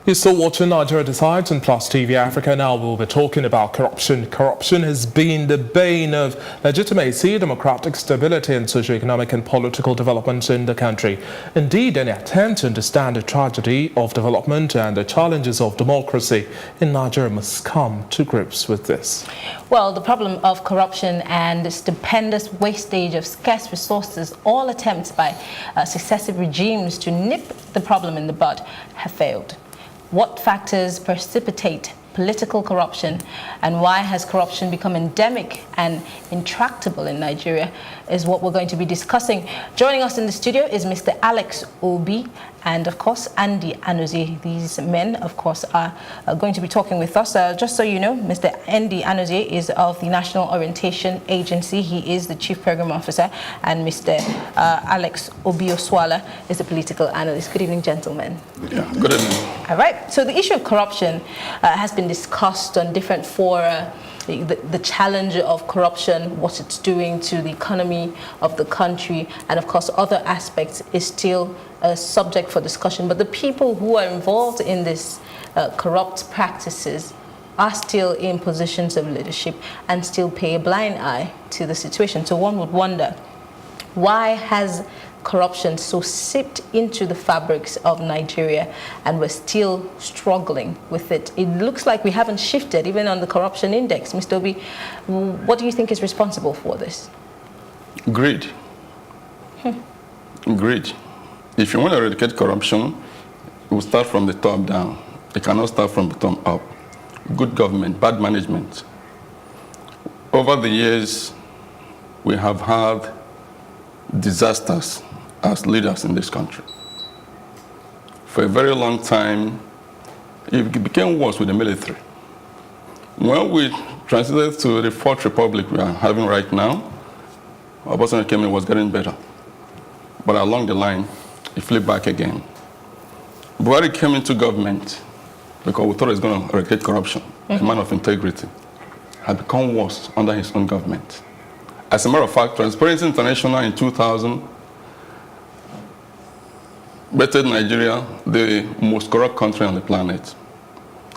You're still watching Nigeria Decides on Plus TV Africa. Now we'll be talking about corruption. Corruption has been the bane of legitimacy, democratic stability and socio-economic and political development in the country. Indeed, any attempt to understand the tragedy of development and the challenges of democracy in Nigeria must come to grips with this. Well, the problem of corruption and the stupendous wastage of scarce resources, all attempts by successive regimes to nip the problem in the bud, have failed. What factors precipitate political corruption, and why has corruption become endemic and intractable in Nigeria is what we're going to be discussing. Joining us in the studio is Mr. Alex Obi and, of course, Endy Anozie. These men, of course, are going to be talking with us. Just so you know, Mr. Endy Anozie is of the National Orientation Agency. He is the Chief Program Officer, and Mr. Alex Obi-Osuala is a political analyst. Good evening, gentlemen. Yeah, good evening. All right. So the issue of corruption has been discussed on different fora. The challenge of corruption, what it's doing to the economy of the country, and of course other aspects is still a subject for discussion. But the people who are involved in this corrupt practices are still in positions of leadership and still pay a blind eye to the situation. So one would wonder, why has corruption so seeped into the fabrics of Nigeria and we're still struggling with it? It looks like we haven't shifted even on the corruption index. Mr. Obi, what do you think is responsible for this? Greed. Greed. If you want to eradicate corruption, it will start from the top down. It cannot start from the top up. Good government, bad management. Over the years, we have had disasters as leaders in this country. For a very long time, it became worse with the military. When we transited to the Fourth Republic we are having right now, Obasanjo came in, was getting better. But along the line, it flipped back again. Buhari came into government because we thought he was going to eradicate corruption. A man of integrity had become worse under his own government. As a matter of fact, Transparency International in 2000 rated Nigeria the most corrupt country on the planet.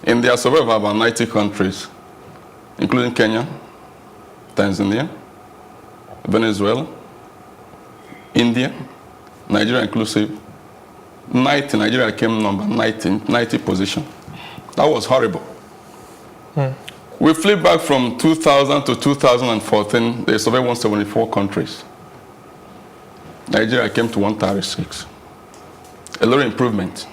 In their survey of about 90 countries, including Kenya, Tanzania, Venezuela, India, Nigeria inclusive, Nigeria came number 90 position. That was horrible. We flipped back from 2000 to 2014, they surveyed 174 countries. Nigeria came to 136. A little improvement.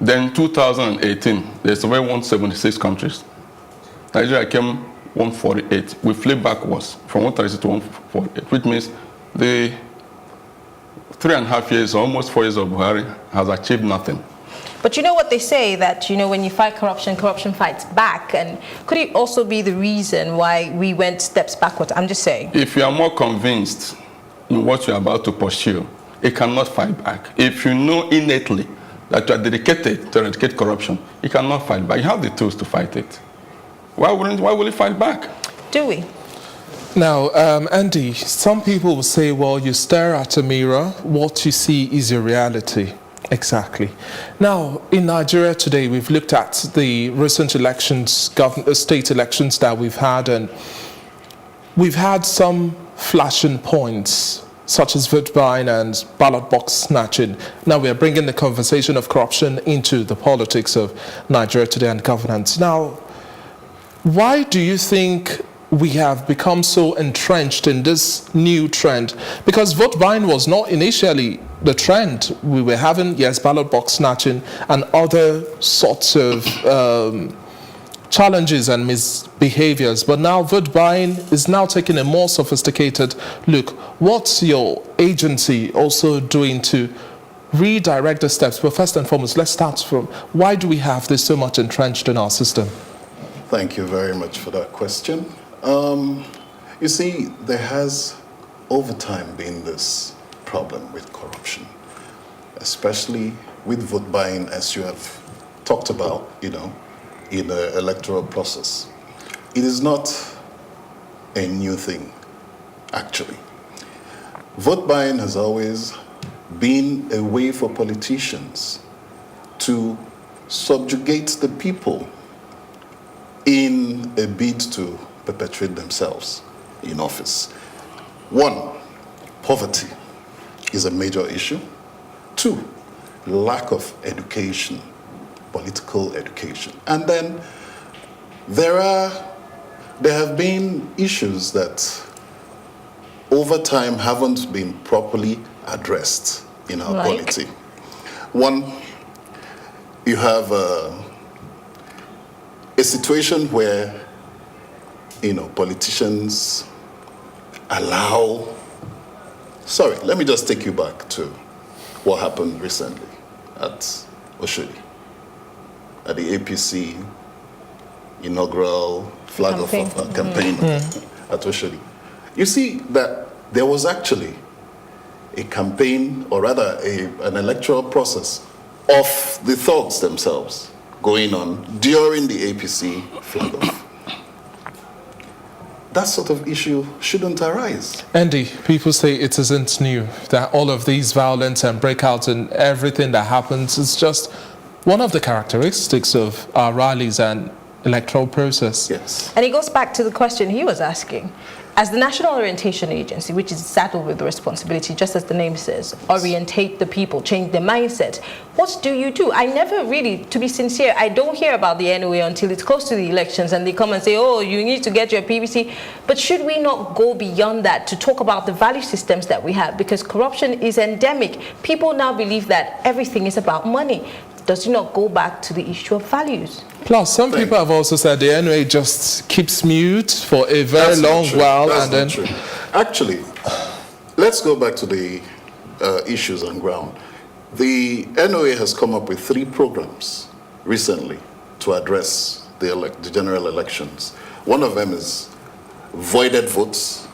Then 2018, they surveyed 176 countries. Nigeria came 148. We flipped backwards from 136 to 148, which means the 3.5 years, almost 4 years of Buhari has achieved nothing. But you know what they say, that, you know, when you fight corruption, corruption fights back. And could it also be the reason why we went steps backwards? I'm just saying. If you are more convinced in what you're about to pursue, it cannot fight back. If you know innately that you are dedicated to eradicate corruption, it cannot fight back. You have the tools to fight it. Why will it fight back? Do we? Now, Andy, some people will say, well, you stare at a mirror, what you see is your reality. Exactly. Now, in Nigeria today, we've looked at the recent elections, state elections that we've had, and we've had some flashing points, such as vote buying and ballot box snatching. Now we are bringing the conversation of corruption into the politics of Nigeria today and governance. Now, why do you think we have become so entrenched in this new trend? Because vote buying was not initially the trend. We were having, yes, ballot box snatching and other sorts of challenges and misbehaviors, but now vote buying is now taking a more sophisticated look. What's your agency also doing to redirect the steps? But first and foremost, let's start from, why do we have this so much entrenched in our system? Thank you very much for that question. You see, there has over time been this problem with corruption, especially with vote buying, as you have talked about, you know, in the electoral process. It is not a new thing, actually. Vote buying has always been a way for politicians to subjugate the people in a bid to perpetuate themselves in office. One, poverty is a major issue. Two, lack of education, political education. And then there have been issues that over time haven't been properly addressed in our polity. One, you have a situation where, politicians allow. Sorry, let me just take you back to what happened recently at Oshodi, at the APC inaugural flag of campaign at Oshodi. You see that there was actually a campaign, or rather an electoral process of the thugs themselves going on during the APC flag off. That sort of issue shouldn't arise. Endy, people say it isn't new, that all of these violence and breakouts and everything that happens is just one of the characteristics of our rallies and electoral process. Yes. And it goes back to the question he was asking. As the National Orientation Agency, which is saddled with the responsibility, just as the name says, orientate the people, change their mindset, what do you do? I never really, to be sincere, I don't hear about the NOA until it's close to the elections and they come and say, oh, you need to get your PVC. But should we not go beyond that to talk about the value systems that we have? Because corruption is endemic. People now believe that everything is about money. Does it not go back to the issue of values? Plus, some people have also said the NOA just keeps mute for a very long while. That's not true. Actually, let's go back to the issues on ground. The NOA has come up with 3 programs recently to address the general elections. One of them is voided votes,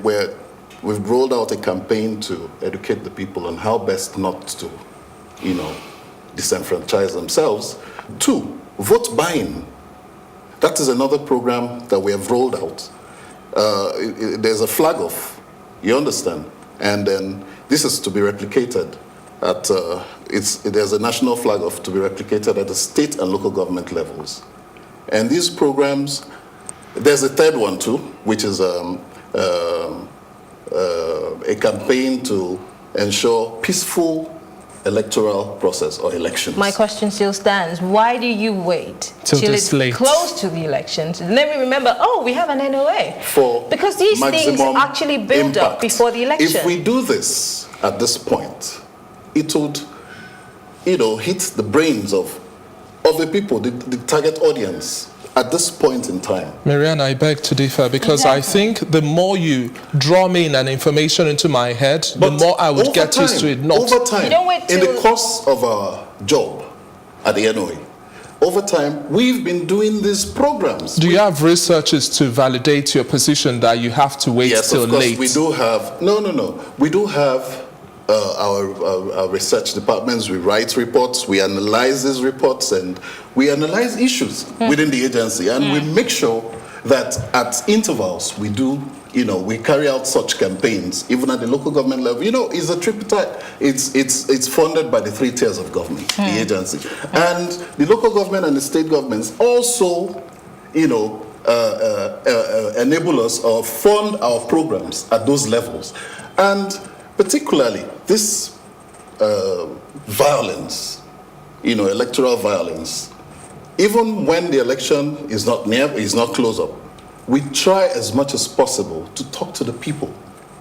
where we've rolled out a campaign to educate the people on how best not to disenfranchise themselves. 2, vote buying. That is another program that we have rolled out. There's a flag off, you understand? And then this is to be replicated at, there's a national flag off to be replicated at the state and local government levels. And these programs, there's a third one too, which is a campaign to ensure peaceful electoral process or elections. My question still stands. Why do you wait till it's close to the elections? And then we remember, oh, we have an NOA. Because these things actually build up before the election. If we do this at this point, it would, hit the brains of the people, the target audience, at this point in time. Marianne, I beg to differ, because I think the more you draw me in an information into my head, the more I would get used to it. Over time, in the course of our job at the NOA, over time, we've been doing these programs. Do you have researchers to validate your position that you have to wait till late? Yes, of course, we do have. No. We do have our research departments. We write reports, we analyze these reports, and we analyze issues within the agency, and we make sure that at intervals we do, we carry out such campaigns, even at the local government level. It's a tripartite. It's funded by the 3 tiers of government, the agency, and the local government and the state governments also, enable us or fund our programs at those levels, and particularly this violence, electoral violence. Even when the election is not close up, we try as much as possible to talk to the people,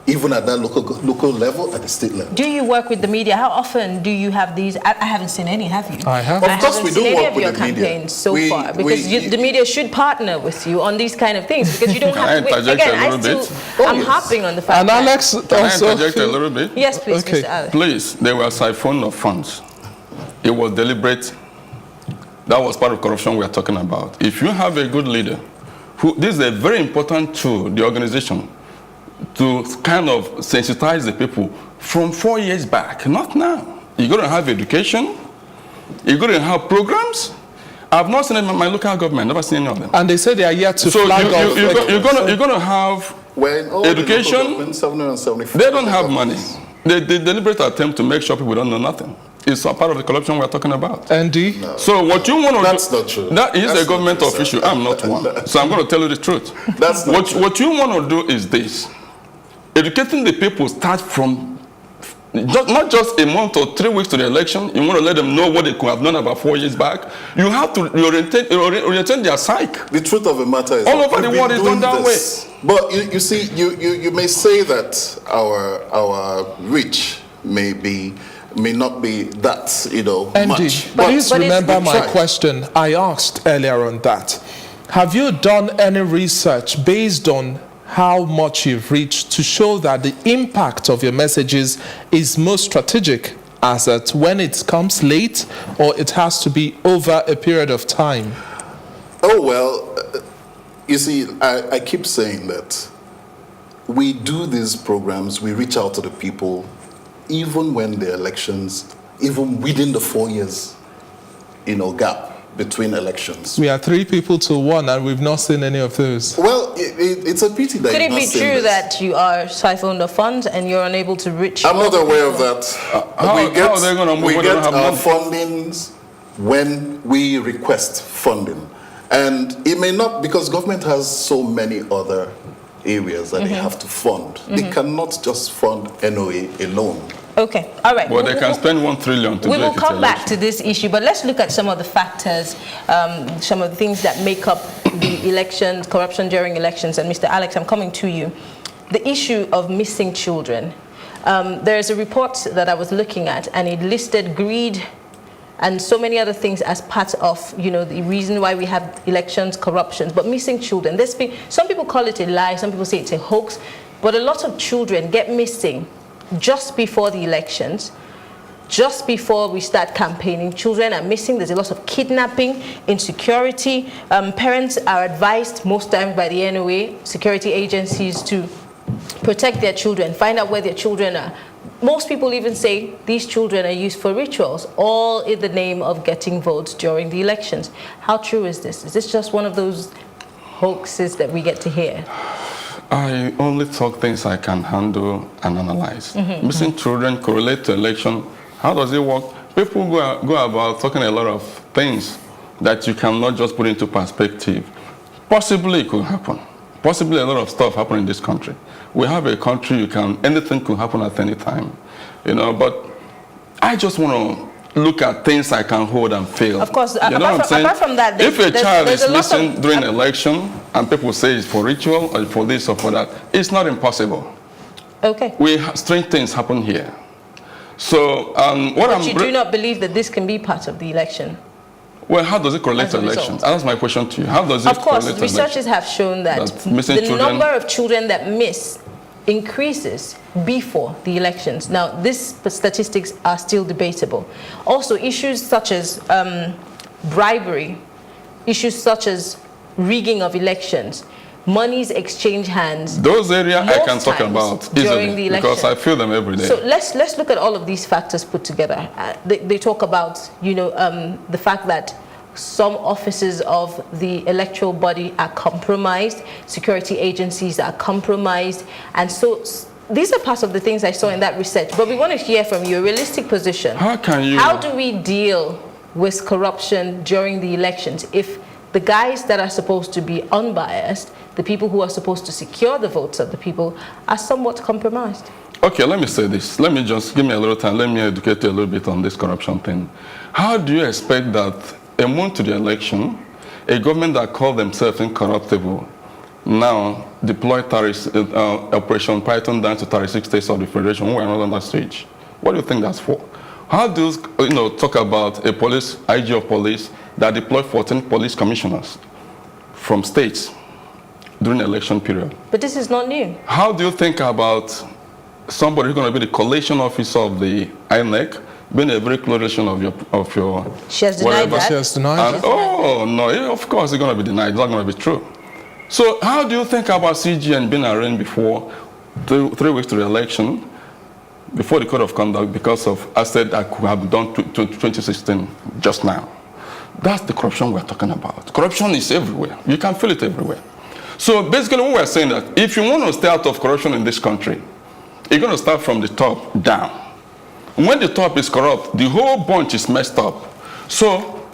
even at that local level, at the state level. Do you work with the media? How often do you have these? I haven't seen any, have you? I have. Of course, we do work with the media. Campaigns so far, because the media should partner with you on these kind of things, because you don't have to wait. Again, I'm harping on the fact. And Alex, can I interject a little bit? Yes, please, okay. Mr. Alex. Please, there were siphon of funds. It was deliberate. That was part of corruption we are talking about. If you have a good leader, this is a very important tool, the organization, to kind of sensitize the people from 4 years back, not now. You're going to have education, you're going to have programs. I've not seen them in my local government, never seen any of them. And they say they are yet to flag off. You're going to have education. They don't have money. the deliberate attempt to make sure people don't know nothing. It's a part of the corruption we're talking about. Andy? No. So what you want to That's do, not true. that is That's a government not true, official. sir. I'm not one. So I'm going to tell you the truth. That's not true. What you want to do is this. Educating the people start from not just a month or 3 weeks to the election. You want to let them know what they could have done about 4 years back. You have to orientate their psyche. The truth of the matter is All that over the we've world been it's done doing that this. But you see, you may say that our reach may not be that, Andy, much. please remember we my try. question I asked earlier on that. Have you done any research based on how much you've reached to show that the impact of your messages is most strategic, as that when it comes late or it has to be over a period of time? Oh, well, you see, I keep saying that we do these programs, we reach out to the people, even when the elections, even within the 4 years, gap between elections. We are 3 people to 1 and we've not seen any of those. Well, it's a pity that Could you've it be not seen true this. that you are siphoned of funds and you're unable to reach? I'm all not the aware of people? that. How are they gonna move we when they get don't have our money? fundings when we request funding. And it may not, because government has so many other areas that they have to fund. They cannot just fund NOA alone. Okay, all right. Well, they can spend 1 trillion to We do will it come back election. to this issue, but let's look at some of the factors, some of the things that make up the elections, corruption during elections. And Mr. Alex, I'm coming to you. The issue of missing children. There's a report that I was looking at, and it listed greed and so many other things as part of, the reason why we have elections, corruptions, but missing children. Some people call it a lie, some people say it's a hoax, but a lot of children get missing just before the elections, just before we start campaigning. Children are missing. There's a lot of kidnapping, insecurity. Parents are advised most times by the NOA, security agencies, to protect their children, find out where their children are. Most people even say these children are used for rituals, all in the name of getting votes during the elections. How true is this? Is this just one of those hoaxes that we get to hear? I only talk things I can handle and analyze. Missing children correlate to election. How does it work? People go about talking a lot of things that you cannot just put into perspective. Possibly it could happen. Possibly a lot of stuff happen in this country. We have a country anything could happen at any time, but I just want to look at things I can hold and feel. Of course, you know what I'm saying? apart from that, if a child is missing of, during election and people say it's for ritual or for this or for that, it's not impossible. Okay. Strange things happen here. So but you do not believe that this can be part of the election? Well, how does it correlate As to a result. elections? That's my question to you. How does it Of course, correlate to researchers elections? have shown that the number of children that miss increases before the elections. Now, these statistics are still debatable. Also, issues such as bribery, issues such as rigging of elections, monies exchange hands. Those areas I can talk times about during easily the because election. I feel them every day. So let's look at all of these factors put together. They talk about the fact that some offices of the electoral body are compromised, security agencies are compromised, and so these are part of the things I saw in that research. But we want to hear from you a realistic position. How do we deal with corruption during the elections if the guys that are supposed to be unbiased, the people who are supposed to secure the votes of the people, are somewhat compromised? Okay, let me say this. Let me just give me a little time. Let me educate you a little bit on this corruption thing. How do you expect that a month to the election, a government that called themselves incorruptible now deploy Operation Python down to 36 states of the Federation when we're not on that stage? What do you think that's for? How do you talk about a police, IG of police, that deployed 14 police commissioners from states during the election period? But this is not new. How do you think about somebody who's going to be the collation officer of the INEC, being a very close relation of your She has denied whatever. that. She has denied And, oh, no, of course it's going to be denied. It's not going to be true. So how do you think about CGN being arraigned before 3 weeks to the election, before the code of conduct, because of asset that could have done to 2016 just now? That's the corruption we're talking about. Corruption is everywhere. You can feel it everywhere. So basically what we're saying that if you want to stay out of corruption in this country, You're going to start from the top down. When the top is corrupt, the whole bunch is messed up. So,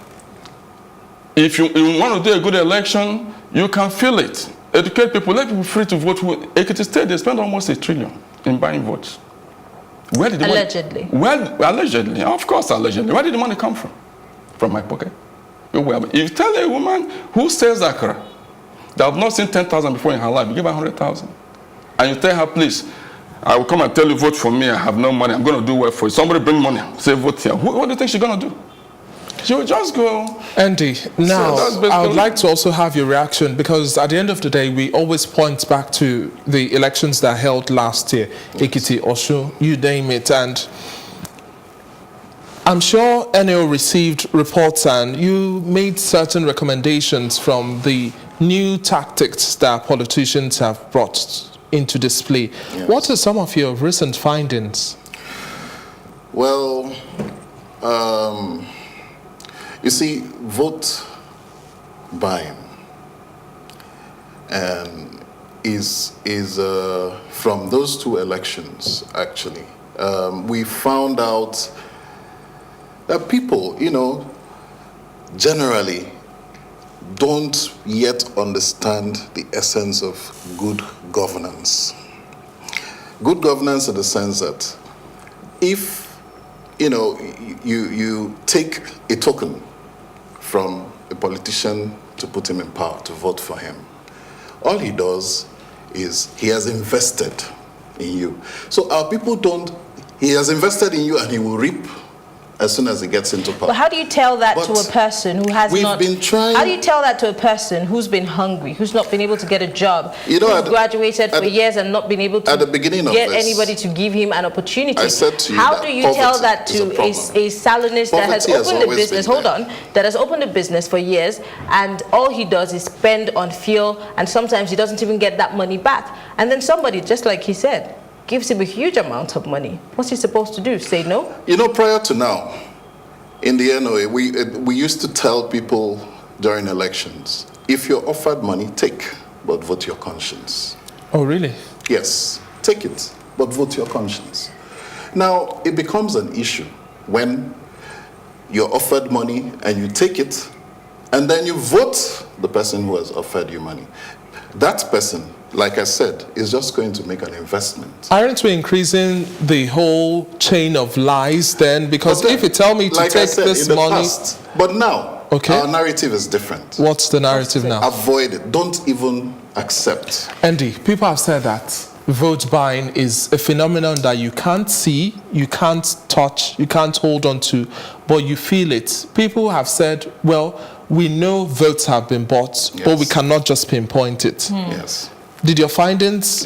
if you want to do a good election, you can feel it. Educate people, let people free to vote. Ekiti State, they spend almost $1 trillion in buying votes. Where did the Allegedly. money? Well, allegedly, of course, allegedly. Where did the money come from? From my pocket. If you tell a woman who sells akara that have not seen 10,000 before in her life, you give her 100,000. And you tell her, please, I will come and tell you, vote for me, I have no money, I'm going to do well for you. Somebody bring money, say vote here. What do you think she's going to do? She will just go. Andy, now So I would like to also have your reaction, because at the end of the day, we always point back to the elections that held last year, Ekiti, Osun, you name it, and I'm sure NO received reports and you made certain recommendations from the new tactics that politicians have brought into display. Yes. What are some of your recent findings? Well, you see, vote buying is from those two elections, actually. We found out that people, generally don't yet understand the essence of good governance. Good governance in the sense that if, you take a token from a politician to put him in power, to vote for him, all he does is he has invested in you. So our people he has invested in you and he will reap as soon as he gets into power. But how do you tell that to a person who has not... How do you tell that to a person who's been hungry, who's not been able to get a job, who's graduated for years and not been able to get anybody to give him an opportunity? I said to you, how do you tell that to a salonist that has opened a business, that has opened a business for years, and all he does is spend on fuel, and sometimes he doesn't even get that money back? And then somebody, just like he said, gives him a huge amount of money. What's he supposed to do? Say no? Prior to now, in the NOA, we used to tell people during elections, if you're offered money, take, but vote your conscience. Oh, really? Yes, take it, but vote your conscience. Now, it becomes an issue when you're offered money and you take it, and then you vote the person who has offered you money. That person, like I said, is just going to make an investment. Aren't we increasing the whole chain of lies then? Because if you tell me to take this money... But now, our narrative is different. What's the narrative now? Avoid it. Don't even accept. Andy, people have said that vote buying is a phenomenon that you can't see, you can't touch, you can't hold on to, but you feel it. People have said, well, we know votes have been bought, but we cannot just pinpoint it. Yes. Did your findings,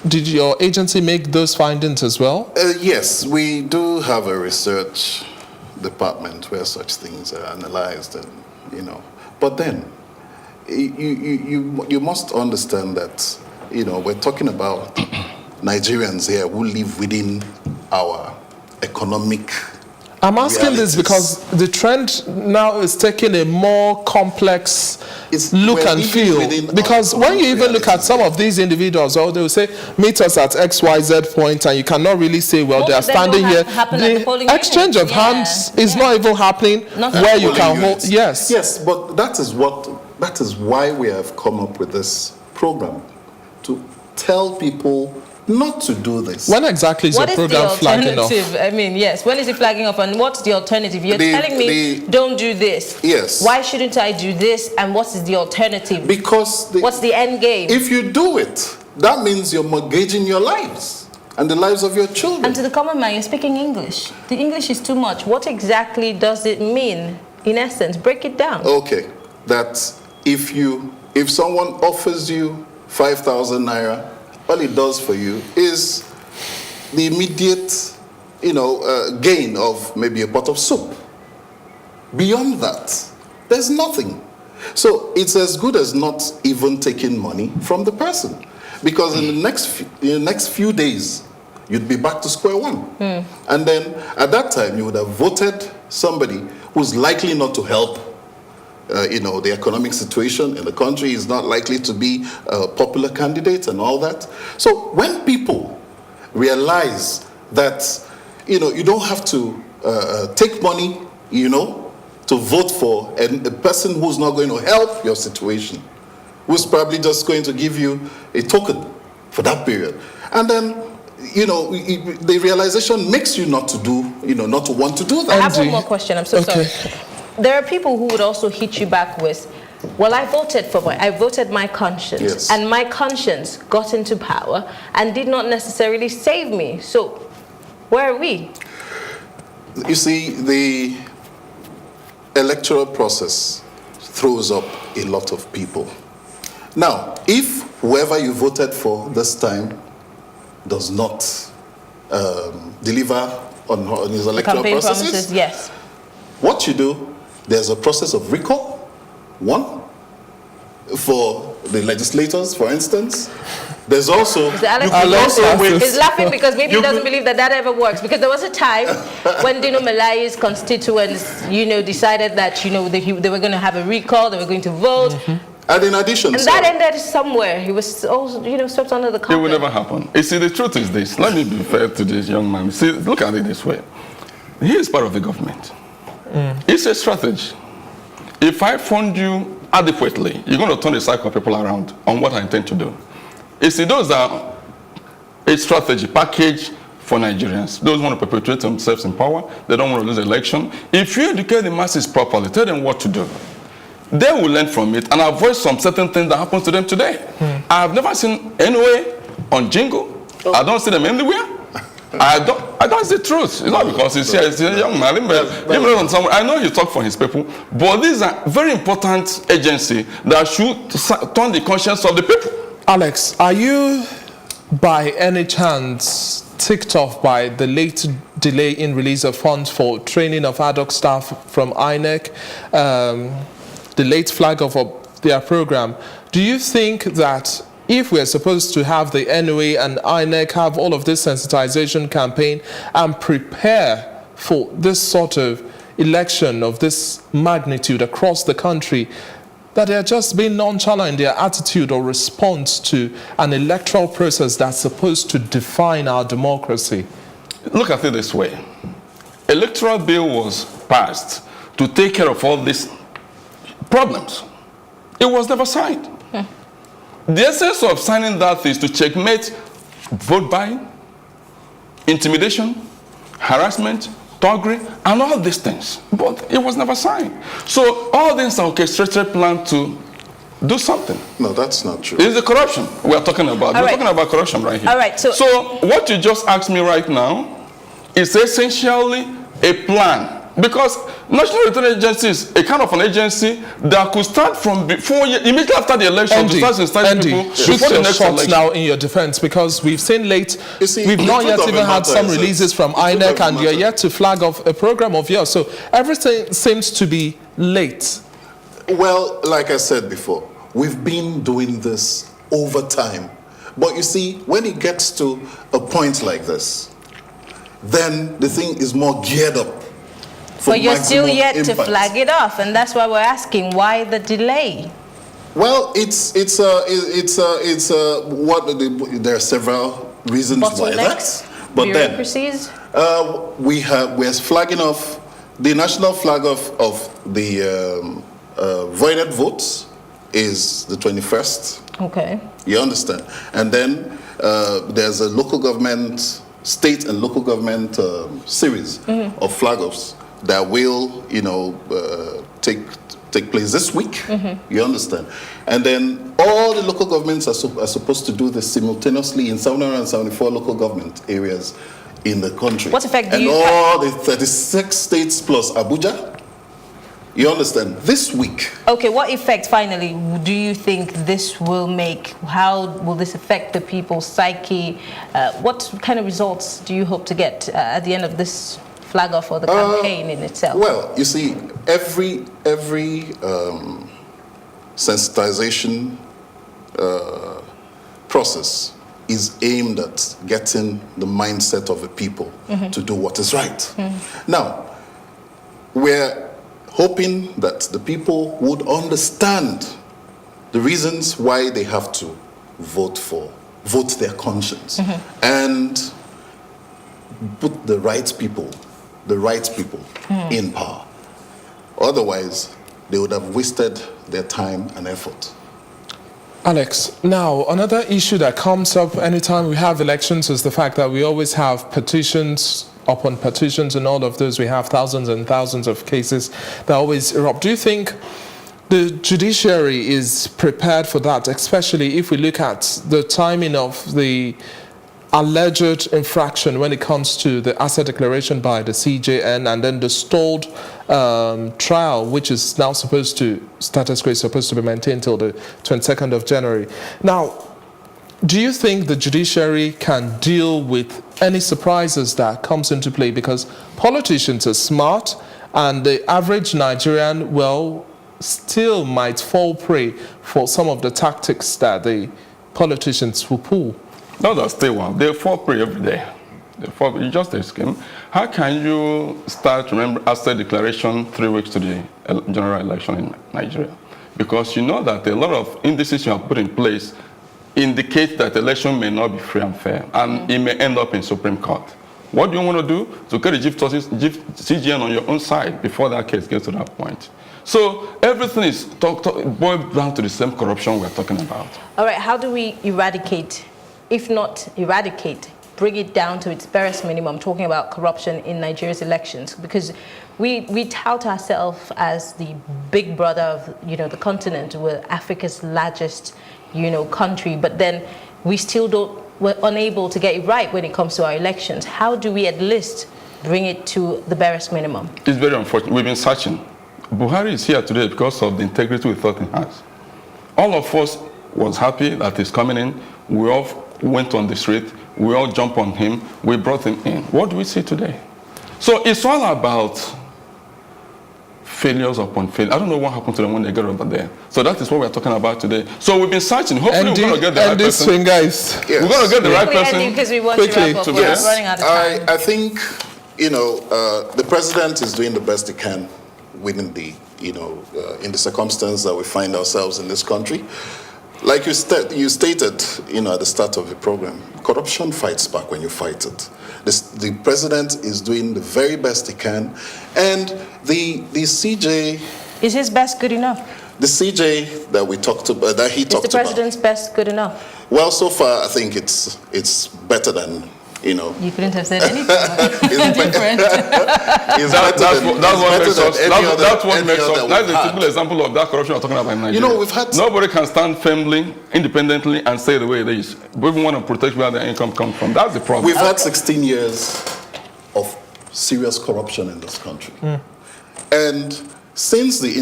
did your agency make those findings as well? Yes, we do have a research department where such things are analyzed, and But then, you must understand that, we're talking about Nigerians here who live within our economic. I'm asking this because the trend now is taking a more complex look and feel. Because when you even look at some of these individuals, they will say, meet us at XYZ point, and you cannot really say, well, they are standing here. The exchange of hands is not even happening where you can hold. Yes. Yes, but that is why we have come up with this program, to tell people not to do this. When exactly is your program flagging off? I mean, yes. When is it flagging off, and what's the alternative? You're telling me don't do this. Yes. Why shouldn't I do this? And what is the alternative? Because what's the end game? If you do it, that means you're mortgaging your lives and the lives of your children. And to the common man, you're speaking English. The English is too much. What exactly does it mean? In essence, break it down. Okay, that if someone offers you 5,000 naira, all it does for you is the immediate, gain of maybe a pot of soup. Beyond that, there's nothing. So it's as good as not even taking money from the person, because in the next few days, you'd be back to square one. And then at that time, you would have voted somebody who's likely not to help. The economic situation in the country is not likely to be a popular candidate and all that. So when people realize that, you don't have to take money, to vote for a person who's not going to help your situation, who's probably just going to give you a token for that period. And then, the realization makes you not to do, not to want to do that. I have one more question. I'm so sorry. There are people who would also hit you back with, well, I voted my conscience, yes, and my conscience got into power and did not necessarily save me. So, where are we? You see, the electoral process throws up a lot of people. Now, if whoever you voted for this time does not deliver on his electoral Campaign processes, promises, yes. What you do, there's a process of recall. One, for the legislators, for instance. There's also... Alex is laughing because maybe he doesn't believe that ever works. Because there was a time when Dino Malayi's constituents, decided that, they were going to have a recall, they were going to vote. And in addition... And that ended somewhere. He was also, swept under the carpet. It will never happen. You see, the truth is this. Let me be fair to this young man. See, look at it this way. He is part of the government. It's a strategy. If I fund you adequately, you're going to turn the cycle of people around on what I intend to do. You see, those are a strategy package for Nigerians. Those who want to perpetuate themselves in power, they don't want to lose the election. If you educate the masses properly, tell them what to do, they will learn from it and avoid some certain things that happen to them today. I've never seen anywhere on Jingle. I don't see them anywhere. I don't see truth. It's not because he's here. He's a young man. I know he talks for his people, but these are very important agency that should turn the conscience of the people. Alex, are you by any chance ticked off by the late delay in release of funds for training of ad hoc staff from INEC, the late flag of their program? Do you think that if we're supposed to have the NOA and INEC have all of this sensitization campaign and prepare for this sort of election of this magnitude across the country, that they're just being nonchalant in their attitude or response to an electoral process that's supposed to define our democracy? Look at it this way. Electoral bill was passed to take care of all these problems. It was never signed. The essence of signing that is to checkmate vote buying, intimidation, harassment, thuggery, and all these things. But it was never signed. So all these are orchestrated plan to do something. No, that's not true. It's the corruption we're talking about. We're talking about corruption right here. All right. So what you just asked me right now is essentially a plan. Because National Return Agency is a kind of an agency that could start from before, immediately after the election, to start installing people before the next election. Now in your defense, because we've seen we've not yet even had some releases from INEC, and you're yet to flag off a program of yours. So everything seems to be late. Well, like I said before, we've been doing this over time. But you see, when it gets to a point like this, then the thing is more geared up. But you're still yet to flag it off, and that's why we're asking, why the delay? Well, there are several reasons why that. But bureaucracies? Then we're flagging off the national flag of the voided votes is the 21st. Okay. You understand? And then there's a local government, state and local government series of flag-offs that will, take place this week. You understand? And then all the local governments are supposed to do this simultaneously in 774 local government areas in the country. What effect do you have? And all the 36 states plus Abuja. You understand? This week. Okay, what effect, finally, do you think this will make? How will this affect the people's psyche? What kind of results do you hope to get at the end of this flag off for the campaign in itself? Well, you see, every sensitization process is aimed at getting the mindset of the people to do what is right. Now, we're hoping that the people would understand the reasons why they have to vote their conscience. And put the right people in power. Otherwise, they would have wasted their time and effort. Alex, now another issue that comes up anytime we have elections is the fact that we always have petitions upon petitions, and all of those we have thousands and thousands of cases that always erupt. Do you think the judiciary is prepared for that, especially if we look at the timing of the alleged infraction when it comes to the asset declaration by the CJN, and then the stalled trial, which is now status quo is supposed to be maintained till the 22nd of January. Now, do you think the judiciary can deal with any surprises that comes into play? Because politicians are smart, and the average Nigerian, well, still might fall prey for some of the tactics that the politicians will pull. No, that's still one. They fall prey every day. You just a scheme. How can you start, remember, asset declaration 3 weeks to the general election in Nigeria? Because you know that a lot of indices you have put in place indicate that the election may not be free and fair, and it may end up in Supreme Court. What do you want to do? To get the CGN on your own side before that case gets to that point. So everything is boiled down to the same corruption we're talking about. All right, how do we eradicate, if not eradicate, bring it down to its barest minimum, talking about corruption in Nigeria's elections? Because we tout ourselves as the big brother of, the continent. We're Africa's largest, country, but then we're unable to get it right when it comes to our elections. How do we at least bring it to the barest minimum? It's very unfortunate. We've been searching. Buhari is here today because of the integrity we thought he has. All of us was happy that he's coming in. We all went on the street. We all jumped on him. We brought him in. What do we see today? So it's all about failures upon failure. I don't know what happened to them when they got over there. So that is what we're talking about today. So we've been searching. Hopefully we're going to get the right person. Guys. Yes. We're going to get the right person. Because we want to wrap up. We're running out of time. I think, the president is doing the best he can within the, in the circumstance that we find ourselves in this country. Like you stated, at the start of the program, corruption fights back when you fight it. The president is doing the very best he can, and the CJ... Is his best good enough? The CJ that we talked about, that he talked about... Is the president's best good enough? Well, so far, I think it's better than, You couldn't have said anything different. That's what makes us. That's a typical example of that corruption we're talking about in Nigeria. We've had... Nobody can stand firmly, independently, and say the way it is. We want to protect where their income comes from. That's the problem. We've had 16 years of serious corruption in this country. And since the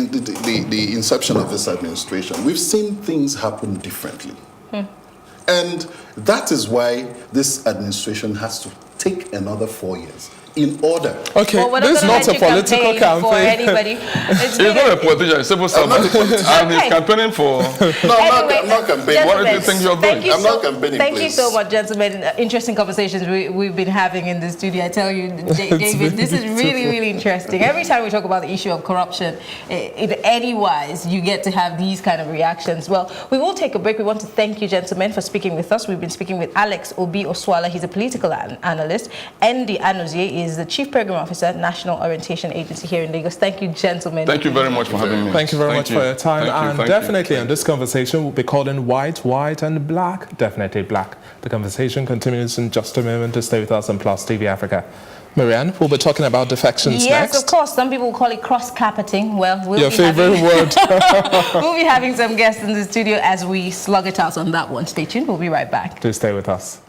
inception of this administration, we've seen things happen differently. And that is why this administration has to take another 4 years in order. Okay, this is not a political campaign. For anybody. He's not a politician, he's a civil servant. And he's campaigning for... No, I'm not campaigning. What do you think you're doing? I'm not campaigning, Thank you so much, gentlemen. Interesting conversations we've been having in the studio. I tell you, David, this is really, really interesting. Every time we talk about the issue of corruption, in any wise, you get to have these kind of reactions. Well, we will take a break. We want to thank you, gentlemen, for speaking with us. We've been speaking with Alex Obi-Osuala. He's a political analyst. Endy Anozie is the Chief Program Officer, National Orientation Agency here in Lagos. Thank you, gentlemen. Thank you very much for having me. Thank you very much for your time. And definitely on this conversation, we'll be calling white, and black. Definitely black. The conversation continues in just a moment. To stay with us on Plus TV Africa. Marianne, we'll be talking about defections next. Yes, of course. Some people call it cross-carpeting. Well, your favorite word. We'll be having some guests in the studio as we slug it out on that one. Stay tuned. We'll be right back. Please stay with us.